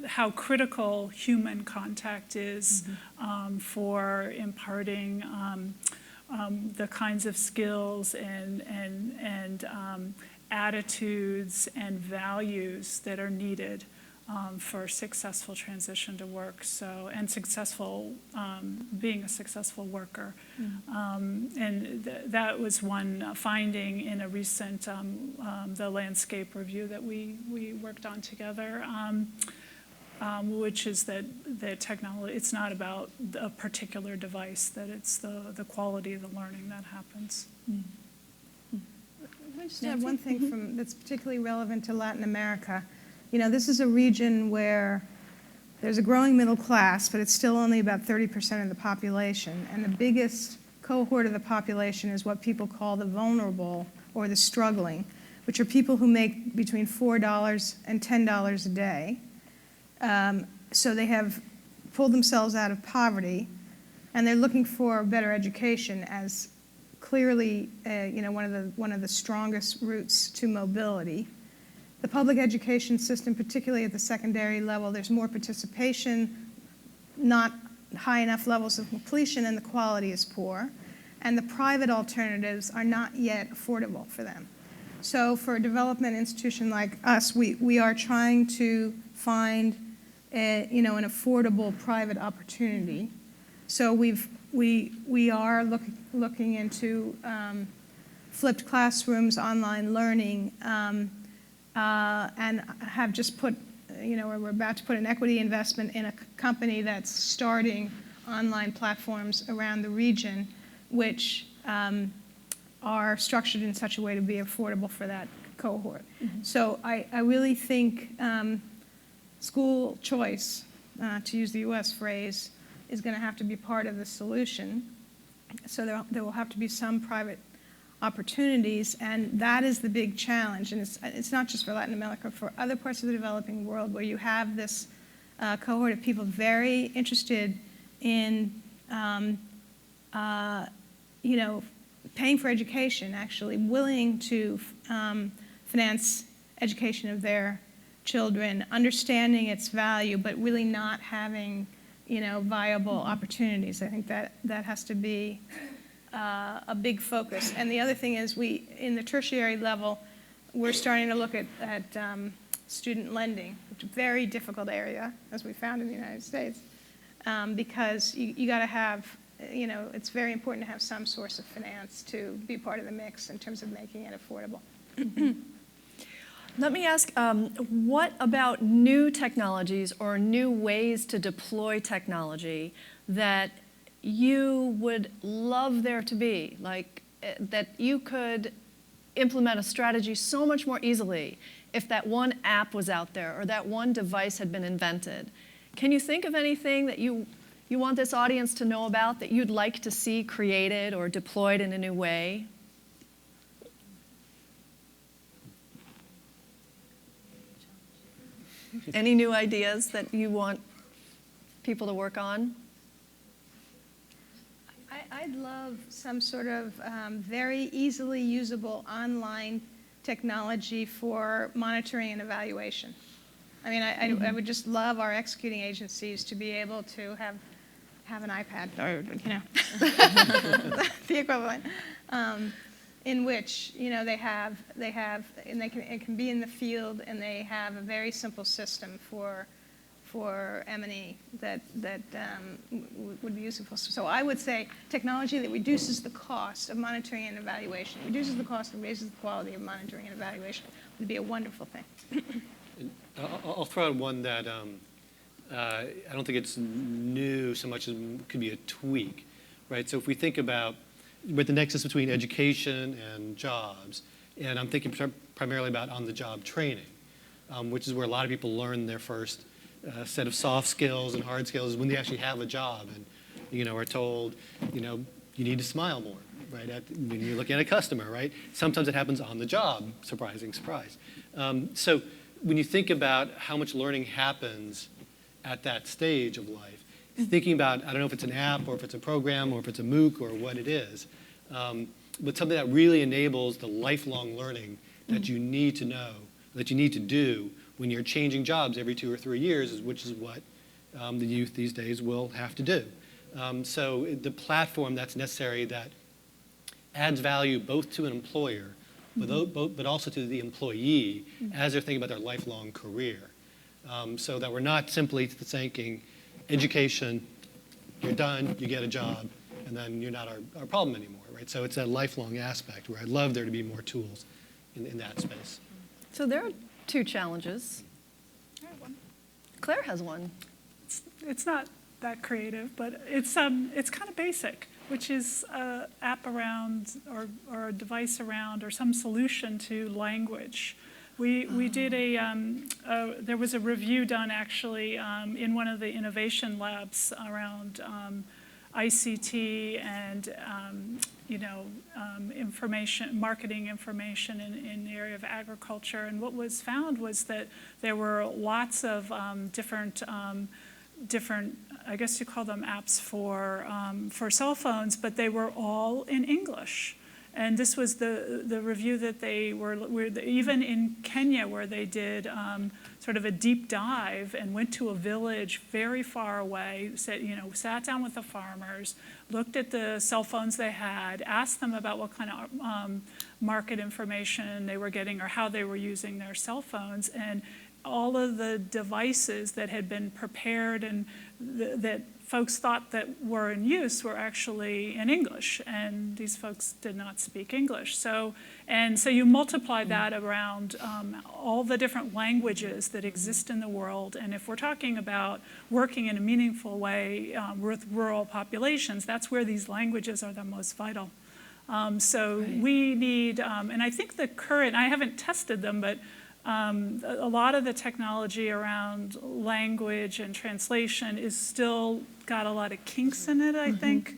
how critical human contact is for imparting the kinds of skills and attitudes and values that are needed for successful transition to work, and successful being a successful worker. And that was one finding in a recent the landscape review that we worked on together, which is that technology, it's not about a particular device, that it's the quality of the learning that happens. I just add one thing that's particularly relevant to Latin America. this is a region where there's a growing middle class, but it's still only about 30% of the population. And the biggest cohort of the population is what people call the vulnerable or the struggling, which are people who make between $4 and $10 a day. So they have pulled themselves out of poverty, and they're looking for better education as clearly one of the strongest routes to mobility. The public education system, particularly at the secondary level, there's more participation, not high enough levels of completion, and the quality is poor. And the private alternatives are not yet affordable for them. So for a development institution like us, we are trying to find an affordable private opportunity. So we are looking into flipped classrooms, online learning, and have just put, we're about to put an equity investment in a company that's starting online platforms around the region, which are structured in such a way to be affordable for that cohort. Mm-hmm. So I really think school choice, to use the US phrase, is going to have to be part of the solution. So there will have to be some private opportunities, and that is the big challenge. And it's not just for Latin America, for other parts of the developing world where you have this cohort of people very interested in paying for education, actually willing to finance education of their children, understanding its value, but really not having viable opportunities. I think that has to be a big focus. And the other thing is in the tertiary level, we're starting to look at student lending, which is a very difficult area, as we found in the United States, because you got to have, it's very important to have some source of finance to be part of the mix in terms of making it affordable. Let me ask, what about new technologies or new ways to deploy technology that you would love there to be, like that you could implement a strategy so much more easily if that one app was out there or that one device had been invented? Can you think of anything that you want this audience to know about that you'd like to see created or deployed in a new way? Any new ideas that you want people to work on? I'd love some sort of very easily usable online technology for monitoring and evaluation. I mean, I would just love our executing agencies to be able to have an iPad or the equivalent, in which they have and it can be in the field, and they have a very simple system for M&E that would be useful. So I would say technology that reduces the cost of monitoring and evaluation, reduces the cost and raises the quality of monitoring and evaluation would be a wonderful thing. I'll throw out one that I don't think it's new so much as it could be a tweak, right? So if we think about with the nexus between education and jobs, and I'm thinking primarily about on-the-job training, which is where a lot of people learn their first set of soft skills and hard skills when they actually have a job and are told you need to smile more, right? When you're looking at a customer, right? Sometimes it happens on the job. Surprising surprise. So when you think about how much learning happens at that stage of life, thinking about, I don't know if it's an app or if it's a program or if it's a MOOC or what it is, but something that really enables the lifelong learning that you need to know, that you need to do when you're changing jobs every 2 or 3 years, which is what the youth these days will have to do. So the platform that's necessary that adds value both to an employer, but also to the employee as they're thinking about their lifelong career. So that we're not simply thinking education, you're done, you get a job, and then you're not our problem anymore, right? So it's that lifelong aspect where I'd love there to be more tools in that space. So there are 2 challenges. I have one. Claire has one. It's not that creative, but it's kind of basic, which is an app around or a device around or some solution to language, We did there was a review done actually in one of the innovation labs around ICT and information, marketing information in the area of agriculture. And what was found was that there were lots of different, I guess you call them apps for cell phones, but they were all in English. And this was the review that they were even in Kenya, where they did sort of a deep dive and went to a village very far away, sat down with the farmers, looked at the cell phones they had, asked them about what kind of market information they were getting or how they were using their cell phones, and all of the devices that had been prepared and that folks thought that were in use were actually in English, and these folks did not speak English. So you multiply that around all the different languages that exist in the world, and if we're talking about working in a meaningful way with rural populations, that's where these languages are the most vital. We need, and I think the current, I haven't tested them, but a lot of the technology around language and translation is still got a lot of kinks in it, I think.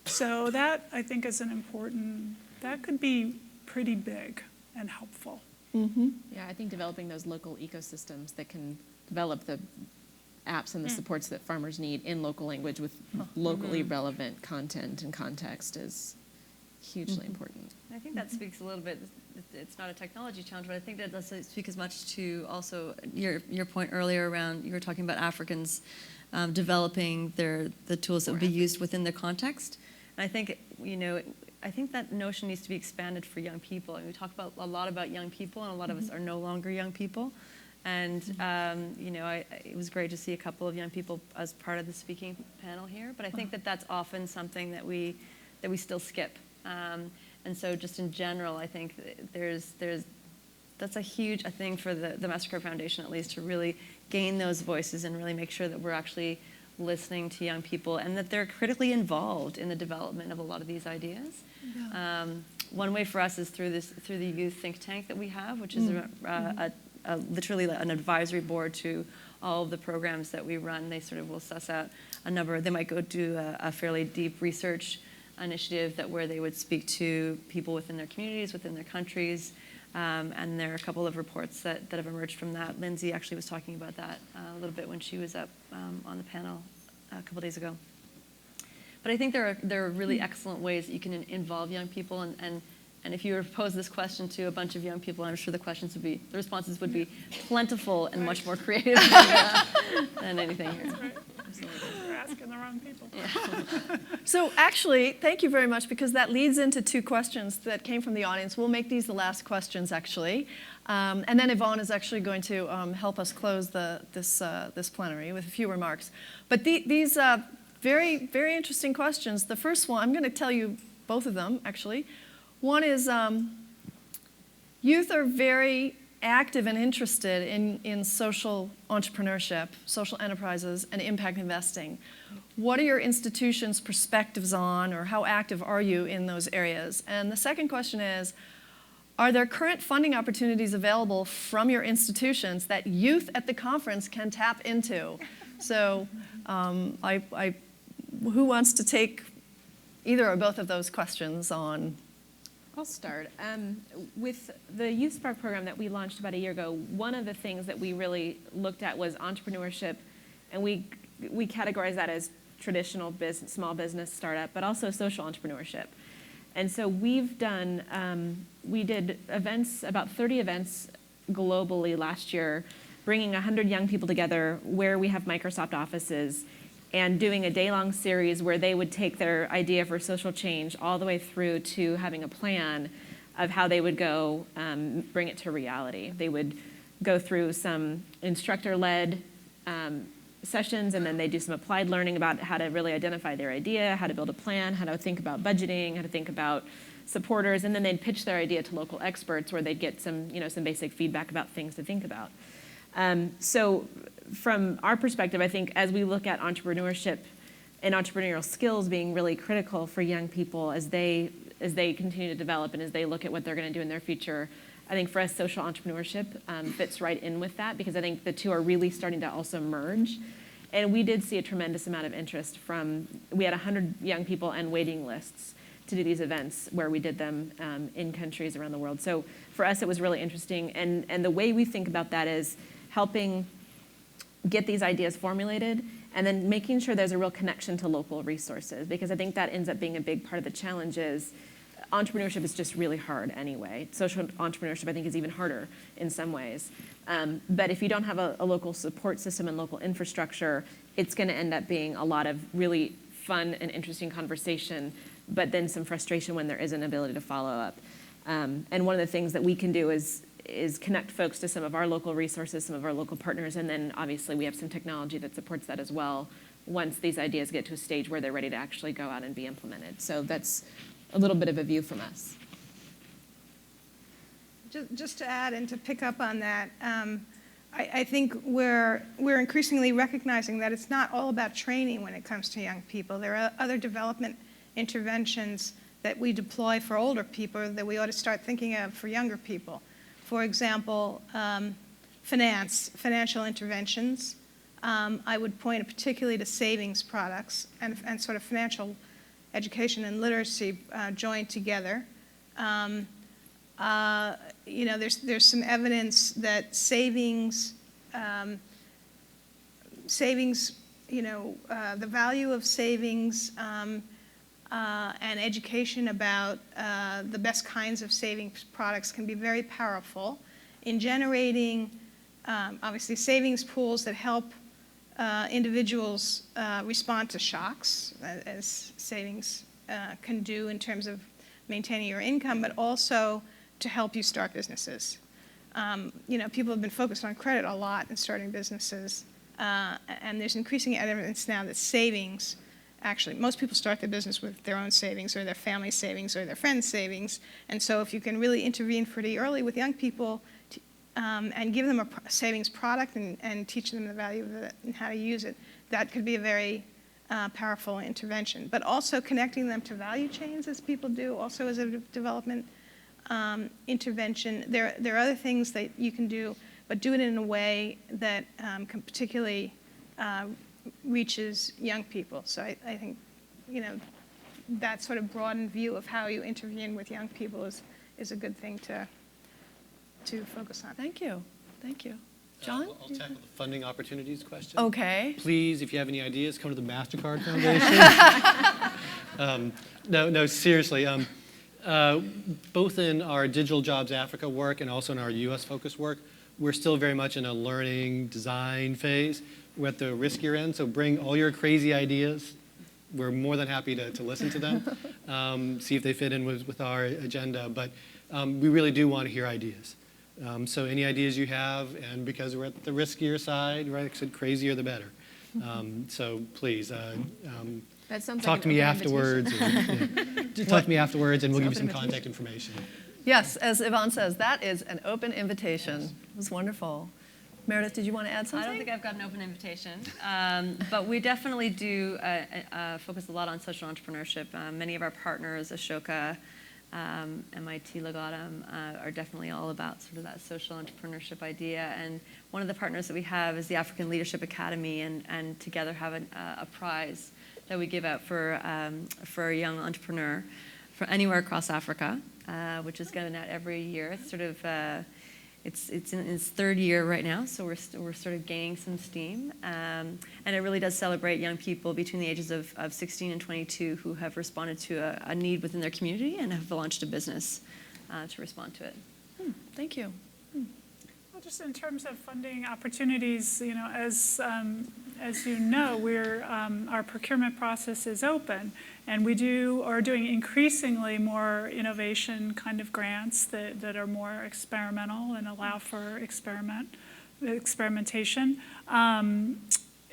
So that, I think, is an important, that could be pretty big and helpful. Yeah, I think developing those local ecosystems that can develop the apps and the supports that farmers need in local language with locally relevant content and context is hugely important. I think that speaks a little bit, it's not a technology challenge, but I think that does speak as much to also your point earlier around, you were talking about Africans developing the tools that would be used within their context. And I think, I think that notion needs to be expanded for young people. And we talk a lot about young people, and a lot of us are no longer young people. And, it was great to see a couple of young people as part of the speaking panel here. But I think that that's often something that we still skip. And so just in general, I think that's a huge thing for the MasterCard Foundation, at least, to really gain those voices and really make sure that we're actually listening to young people and that they're critically involved in the development of a lot of these ideas. Yeah. One way for us is through the youth think tank that we have, which is literally an advisory board to all of the programs that we run. They sort of will suss out a number. They might go do a fairly deep research initiative where they would speak to people within their communities, within their countries, and there are a couple of reports that have emerged from that. Lindsay actually was talking about that a little bit when she was up on the panel a couple days ago. But I think there are really excellent ways that you can involve young people, and if you were to pose this question to a bunch of young people, I'm sure the responses would be plentiful and much more creative than anything here. That's right. You're asking the wrong people. Yeah. So actually, thank you very much, because that leads into two questions that came from the audience. We'll make these the last questions, actually. And then Yvonne is actually going to help us close this plenary with a few remarks. But these very, very interesting questions. The first one, I'm going to tell you both of them, actually. One is youth are very active and interested in social entrepreneurship, social enterprises, and impact investing. What are your institution's perspectives on, or how active are you in those areas? And the second question is, are there current funding opportunities available from your institutions that youth at the conference can tap into? So who wants to take either or both of those questions on? I'll start. With the Youth Spark program that we launched about a year ago, one of the things that we really looked at was entrepreneurship, and we categorize that as traditional small business startup, but also social entrepreneurship. And so we've done, we did events, about 30 events globally last year, bringing 100 young people together where we have Microsoft offices, and doing a day-long series where they would take their idea for social change all the way through to having a plan of how they would go bring it to reality. They would go through some instructor-led sessions, and then they do some applied learning about how to really identify their idea, how to build a plan, how to think about budgeting, how to think about supporters, and then they'd pitch their idea to local experts where they'd get some basic feedback about things to think about. So from our perspective, I think as we look at entrepreneurship and entrepreneurial skills being really critical for young people as they continue to develop and as they look at what they're going to do in their future, I think for us, social entrepreneurship fits right in with that, because I think the two are really starting to also merge. And we did see a tremendous amount of interest we had 100 young people and waiting lists to do these events where we did them in countries around the world. So for us, it was really interesting. And the way we think about that is helping get these ideas formulated and then making sure there's a real connection to local resources, because I think that ends up being a big part of the challenge. Is entrepreneurship is just really hard anyway. Social entrepreneurship, I think, is even harder in some ways. But if you don't have a local support system and local infrastructure, it's going to end up being a lot of really fun and interesting conversation, but then some frustration when there isn't ability to follow up. And one of the things that we can do is connect folks to some of our local resources, some of our local partners, and then obviously we have some technology that supports that as well once these ideas get to a stage where they're ready to actually go out and be implemented. So that's a little bit of a view from us. Just to add and to pick up on that, I think we're increasingly recognizing that it's not all about training when it comes to young people. There are other development interventions that we deploy for older people that we ought to start thinking of for younger people. For example, financial interventions. I would point particularly to savings products and sort of financial education and literacy joined together. There's some evidence that savings, the value of savings and education about the best kinds of savings products can be very powerful in generating, obviously, savings pools that help individuals respond to shocks, as savings can do in terms of maintaining your income, but also to help you start businesses. People have been focused on credit a lot in starting businesses, and there's increasing evidence now that savings, actually, most people start their business with their own savings or their family savings or their friends' savings, and so if you can really intervene pretty early with young people and give them a savings product and teach them the value of it and how to use it, that could be a very powerful intervention. But also connecting them to value chains, as people do, also as a development intervention. There are other things that you can do, but do it in a way that can particularly reaches young people. So I think, that sort of broadened view of how you intervene with young people is a good thing to focus on. Thank you. Thank you. John? I'll tackle the funding opportunities question. Okay. Please, if you have any ideas, come to the MasterCard Foundation. No, seriously. Both in our Digital Jobs Africa work and also in our US-focused work, we're still very much in a learning design phase. We're at the riskier end, so bring all your crazy ideas. We're more than happy to listen to them, see if they fit in with our agenda. But we really do want to hear ideas. So any ideas you have, and because we're at the riskier side, right, like I said, crazier the better. So please, That sounds talk like to me afterwards. Talk to me afterwards, and we'll give you some contact information. Yes, as Yvonne says, that is an open invitation. It was wonderful. Meredith, did you want to add something? I don't think I've got an open invitation, but we definitely do focus a lot on social entrepreneurship. Many of our partners, Ashoka, MIT Legatum, are definitely all about sort of that social entrepreneurship idea. And one of the partners that we have is the African Leadership Academy, and together have a prize that we give out for a young entrepreneur for anywhere across Africa, which is given out every year. It's sort of it's in its third year right now, so we're sort of gaining some steam, and it really does celebrate young people between the ages of 16 and 22 who have responded to a need within their community and have launched a business to respond to it. Thank you. Well, just in terms of funding opportunities, as you know, our procurement process is open, and we are doing increasingly more innovation kind of grants that are more experimental and allow for experimentation.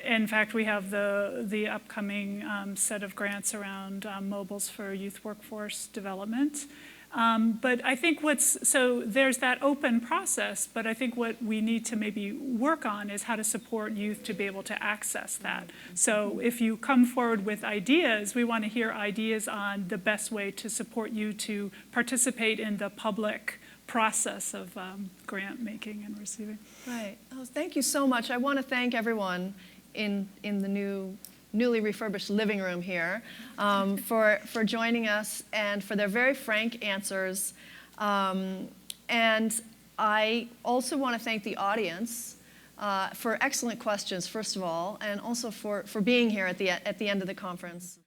In fact, we have the upcoming set of grants around mobiles for youth workforce development. But I think so there's that open process, but I think what we need to maybe work on is how to support youth to be able to access that. So if you come forward with ideas, we want to hear ideas on the best way to support you to participate in the public process of grant making and receiving. Right. Oh, thank you so much. I want to thank everyone in the newly refurbished living room here for joining us and for their very frank answers. And I also want to thank the audience for excellent questions, first of all, and also for being here at the end of the conference.